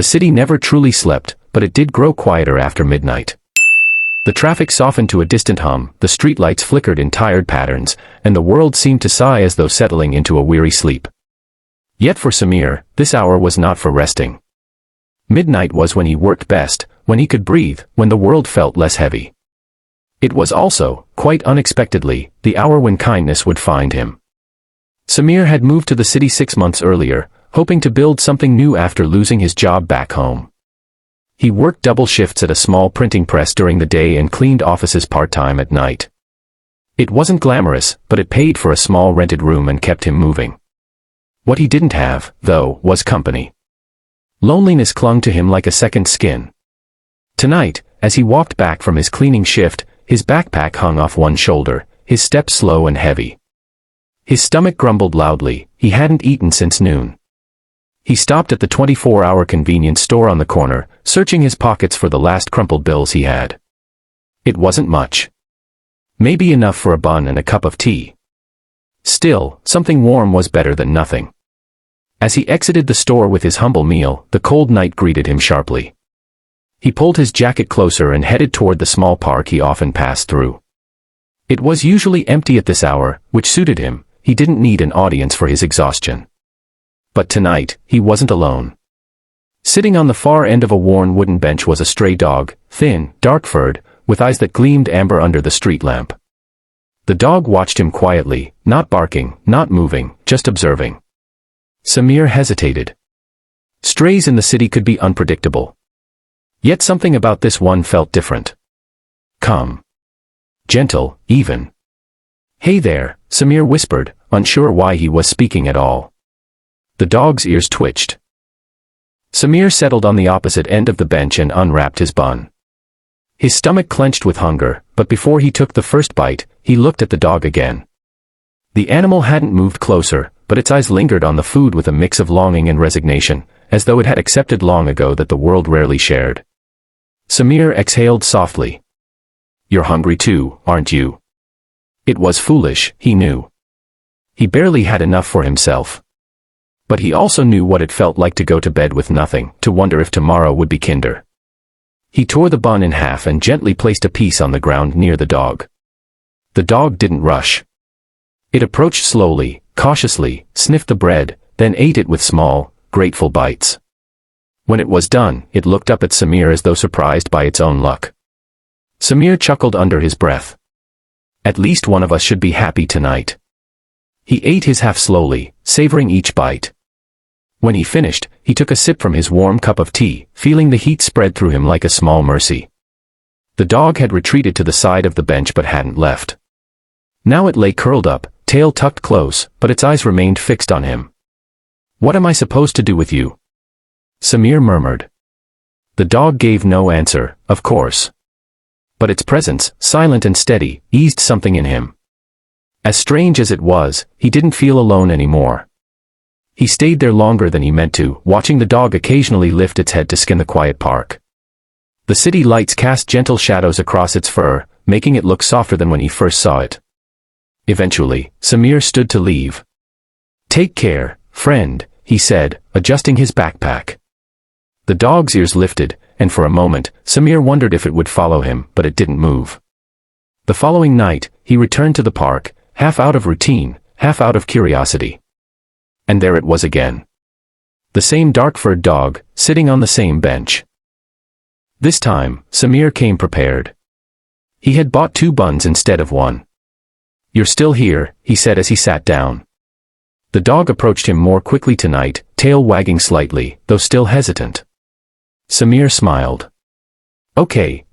The city never truly slept, but it did grow quieter after midnight. The traffic softened to a distant hum, the streetlights flickered in tired patterns, and the world seemed to sigh as though settling into a weary sleep. Yet for Samir, this hour was not for resting. Midnight was when he worked best, when he could breathe, when the world felt less heavy. It was also, quite unexpectedly, the hour when kindness would find him. Samir had moved to the city 6 months earlier, hoping to build something new after losing his job back home. He worked double shifts at a small printing press during the day and cleaned offices part-time at night. It wasn't glamorous, but it paid for a small rented room and kept him moving. What he didn't have, though, was company. Loneliness clung to him like a second skin. Tonight, as he walked back from his cleaning shift, his backpack hung off one shoulder, his step slow and heavy. His stomach grumbled loudly, he hadn't eaten since noon. He stopped at the 24-hour convenience store on the corner, searching his pockets for the last crumpled bills he had. It wasn't much. Maybe enough for a bun and a cup of tea. Still, something warm was better than nothing. As he exited the store with his humble meal, the cold night greeted him sharply. He pulled his jacket closer and headed toward the small park he often passed through. It was usually empty at this hour, which suited him. He didn't need an audience for his exhaustion. But tonight, he wasn't alone. Sitting on the far end of a worn wooden bench was a stray dog, thin, dark-furred, with eyes that gleamed amber under the street lamp. The dog watched him quietly, not barking, not moving, just observing. Samir hesitated. Strays in the city could be unpredictable. Yet something about this one felt different. Calm. Gentle, even. "Hey there," Samir whispered, unsure why he was speaking at all. The dog's ears twitched. Samir settled on the opposite end of the bench and unwrapped his bun. His stomach clenched with hunger, but before he took the first bite, he looked at the dog again. The animal hadn't moved closer, but its eyes lingered on the food with a mix of longing and resignation, as though it had accepted long ago that the world rarely shared. Samir exhaled softly. "You're hungry too, aren't you?" It was foolish, he knew. He barely had enough for himself. But he also knew what it felt like to go to bed with nothing, to wonder if tomorrow would be kinder. He tore the bun in half and gently placed a piece on the ground near the dog. The dog didn't rush. It approached slowly, cautiously, sniffed the bread, then ate it with small, grateful bites. When it was done, it looked up at Samir as though surprised by its own luck. Samir chuckled under his breath. "At least one of us should be happy tonight." He ate his half slowly, savoring each bite. When he finished, he took a sip from his warm cup of tea, feeling the heat spread through him like a small mercy. The dog had retreated to the side of the bench but hadn't left. Now it lay curled up, tail tucked close, but its eyes remained fixed on him. "What am I supposed to do with you?" Samir murmured. The dog gave no answer, of course. But its presence, silent and steady, eased something in him. As strange as it was, he didn't feel alone anymore. He stayed there longer than he meant to, watching the dog occasionally lift its head to scan the quiet park. The city lights cast gentle shadows across its fur, making it look softer than when he first saw it. Eventually, Samir stood to leave. "Take care, friend," he said, adjusting his backpack. The dog's ears lifted, and for a moment, Samir wondered if it would follow him, but it didn't move. The following night, he returned to the park, half out of routine, half out of curiosity. And there it was again. The same dark-furred dog, sitting on the same bench. This time, Samir came prepared. He had bought 2 buns instead of 1. "You're still here," he said as he sat down. The dog approached him more quickly tonight, tail wagging slightly, though still hesitant. Samir smiled. Okay.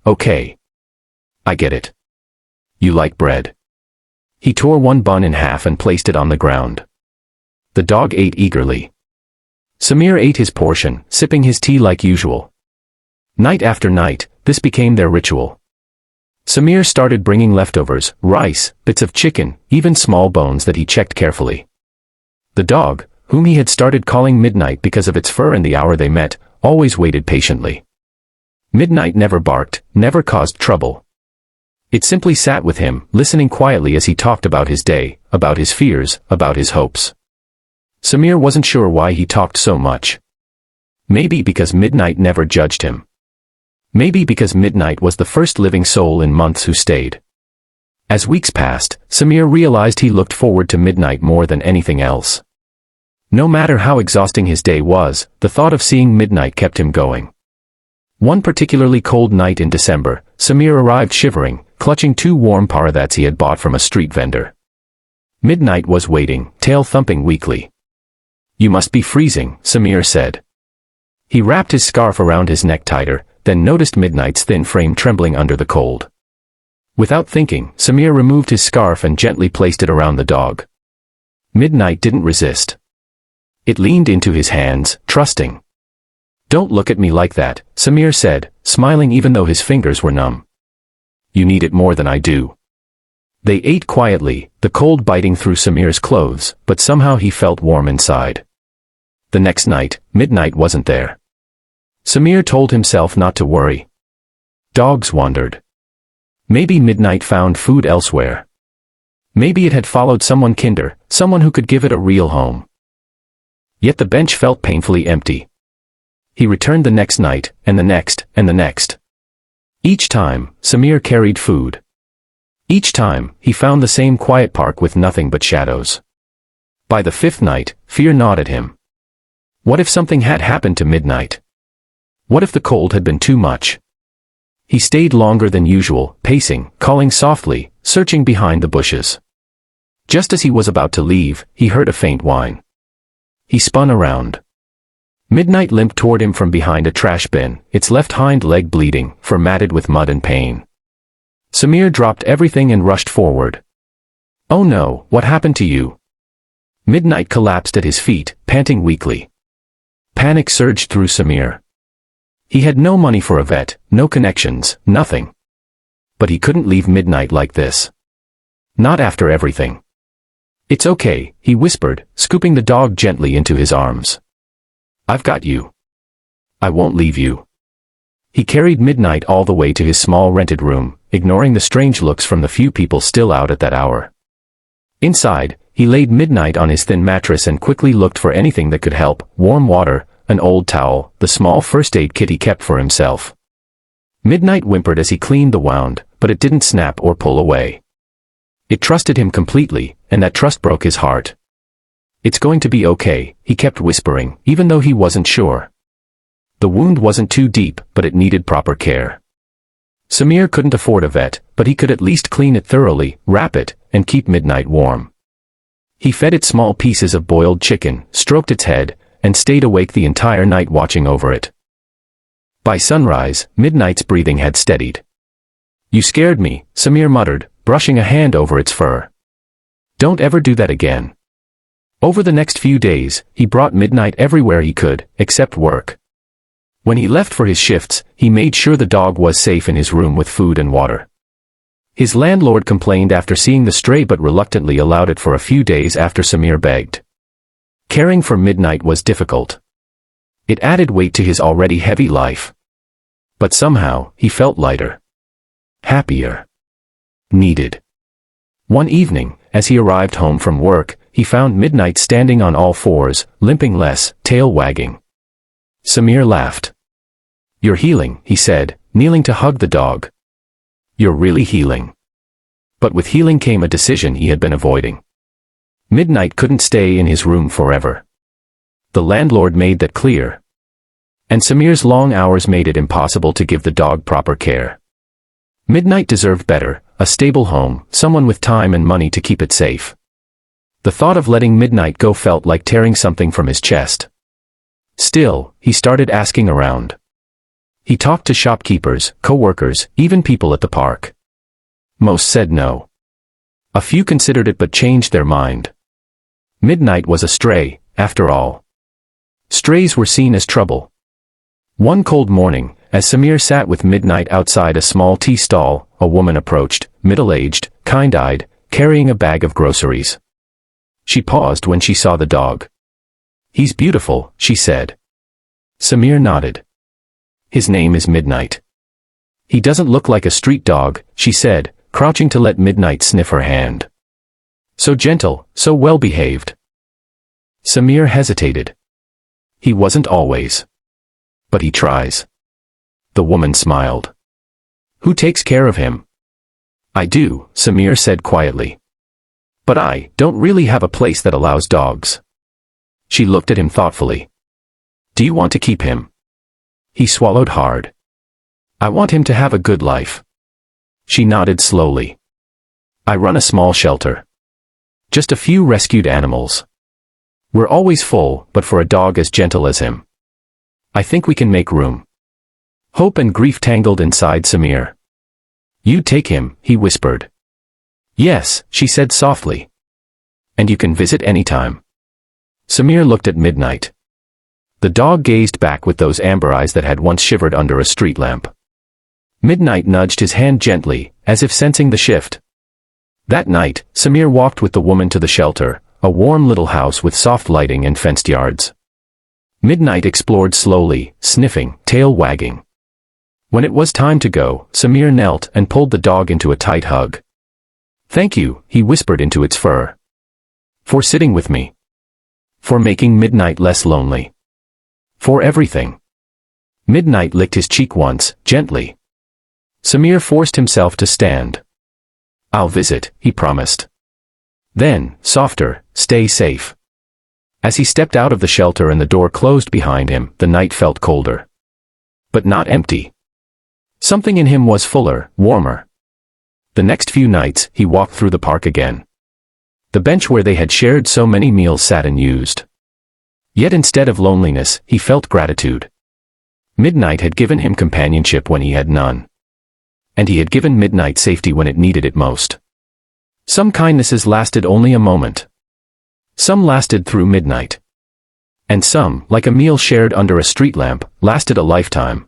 I get it. You like bread." He tore 1 bun in half and placed it on the ground. The dog ate eagerly. Samir ate his portion, sipping his tea like usual. Night after night, this became their ritual. Samir started bringing leftovers, rice, bits of chicken, even small bones that he checked carefully. The dog, whom he had started calling Midnight because of its fur and the hour they met, always waited patiently. Midnight never barked, never caused trouble. It simply sat with him, listening quietly as he talked about his day, about his fears, about his hopes. Samir wasn't sure why he talked so much. Maybe because Midnight never judged him. Maybe because Midnight was the first living soul in months who stayed. As weeks passed, Samir realized he looked forward to Midnight more than anything else. No matter how exhausting his day was, the thought of seeing Midnight kept him going. One particularly cold night in December, Samir arrived shivering, clutching 2 warm paradats he had bought from a street vendor. Midnight was waiting, tail thumping weakly. "You must be freezing," Samir said. He wrapped his scarf around his neck tighter, then noticed Midnight's thin frame trembling under the cold. Without thinking, Samir removed his scarf and gently placed it around the dog. Midnight didn't resist. It leaned into his hands, trusting. "Don't look at me like that," Samir said, smiling even though his fingers were numb. "You need it more than I do." They ate quietly, the cold biting through Samir's clothes, but somehow he felt warm inside. The next night, Midnight wasn't there. Samir told himself not to worry. Dogs wandered. Maybe Midnight found food elsewhere. Maybe it had followed someone kinder, someone who could give it a real home. Yet the bench felt painfully empty. He returned the next night, and the next, and the next. Each time, Samir carried food. Each time, he found the same quiet park with nothing but shadows. By the 5th night, fear gnawed at him. What if something had happened to Midnight? What if the cold had been too much? He stayed longer than usual, pacing, calling softly, searching behind the bushes. Just as he was about to leave, he heard a faint whine. He spun around. Midnight limped toward him from behind a trash bin, its left hind leg bleeding, formatted with mud and pain. Samir dropped everything and rushed forward. "Oh no, what happened to you?" Midnight collapsed at his feet, panting weakly. Panic surged through Samir. He had no money for a vet, no connections, nothing. But he couldn't leave Midnight like this. Not after everything. "It's okay," he whispered, scooping the dog gently into his arms. "I've got you. I won't leave you." He carried Midnight all the way to his small rented room, ignoring the strange looks from the few people still out at that hour. Inside, he laid Midnight on his thin mattress and quickly looked for anything that could help: warm water, an old towel, the small first aid kit he kept for himself. Midnight whimpered as he cleaned the wound, but it didn't snap or pull away. It trusted him completely, and that trust broke his heart. "It's going to be okay," he kept whispering, even though he wasn't sure. The wound wasn't too deep, but it needed proper care. Samir couldn't afford a vet, but he could at least clean it thoroughly, wrap it, and keep Midnight warm. He fed it small pieces of boiled chicken, stroked its head, and stayed awake the entire night watching over it. By sunrise, Midnight's breathing had steadied. "You scared me," Samir muttered, brushing a hand over its fur. "Don't ever do that again." Over the next few days, he brought Midnight everywhere he could, except work. When he left for his shifts, he made sure the dog was safe in his room with food and water. His landlord complained after seeing the stray but reluctantly allowed it for a few days after Samir begged. Caring for Midnight was difficult. It added weight to his already heavy life. But somehow, he felt lighter. Happier. Needed. One evening, as he arrived home from work, he found Midnight standing on all fours, limping less, tail wagging. Samir laughed. "You're healing," he said, kneeling to hug the dog. "You're really healing." But with healing came a decision he had been avoiding. Midnight couldn't stay in his room forever. The landlord made that clear. And Samir's long hours made it impossible to give the dog proper care. Midnight deserved better, a stable home, someone with time and money to keep it safe. The thought of letting Midnight go felt like tearing something from his chest. Still, he started asking around. He talked to shopkeepers, co-workers, even people at the park. Most said no. A few considered it but changed their mind. Midnight was a stray, after all. Strays were seen as trouble. One cold morning, as Samir sat with Midnight outside a small tea stall, a woman approached, middle-aged, kind-eyed, carrying a bag of groceries. She paused when she saw the dog. "He's beautiful," she said. Samir nodded. "His name is Midnight." "He doesn't look like a street dog," she said, crouching to let Midnight sniff her hand. "So gentle, so well-behaved." Samir hesitated. He wasn't always. But he tries. The woman smiled. Who takes care of him? I do, Samir said quietly. But I don't really have a place that allows dogs. She looked at him thoughtfully. Do you want to keep him? He swallowed hard. I want him to have a good life. She nodded slowly. I run a small shelter. Just a few rescued animals. We're always full, but for a dog as gentle as him, I think we can make room. Hope and grief tangled inside Samir. You take him, he whispered. Yes, she said softly. And you can visit anytime. Samir looked at Midnight. The dog gazed back with those amber eyes that had once shivered under a street lamp. Midnight nudged his hand gently, as if sensing the shift. That night, Samir walked with the woman to the shelter, a warm little house with soft lighting and fenced yards. Midnight explored slowly, sniffing, tail wagging. When it was time to go, Samir knelt and pulled the dog into a tight hug. Thank you, he whispered into its fur. For sitting with me. For making Midnight less lonely. For everything. Midnight licked his cheek once, gently. Samir forced himself to stand. I'll visit, he promised. Then, softer, stay safe. As he stepped out of the shelter and the door closed behind him, the night felt colder. But not empty. Something in him was fuller, warmer. The next few nights, he walked through the park again. The bench where they had shared so many meals sat unused. Yet instead of loneliness, he felt gratitude. Midnight had given him companionship when he had none. And he had given Midnight safety when it needed it most. Some kindnesses lasted only a moment. Some lasted through midnight. And some, like a meal shared under a street lamp, lasted a lifetime.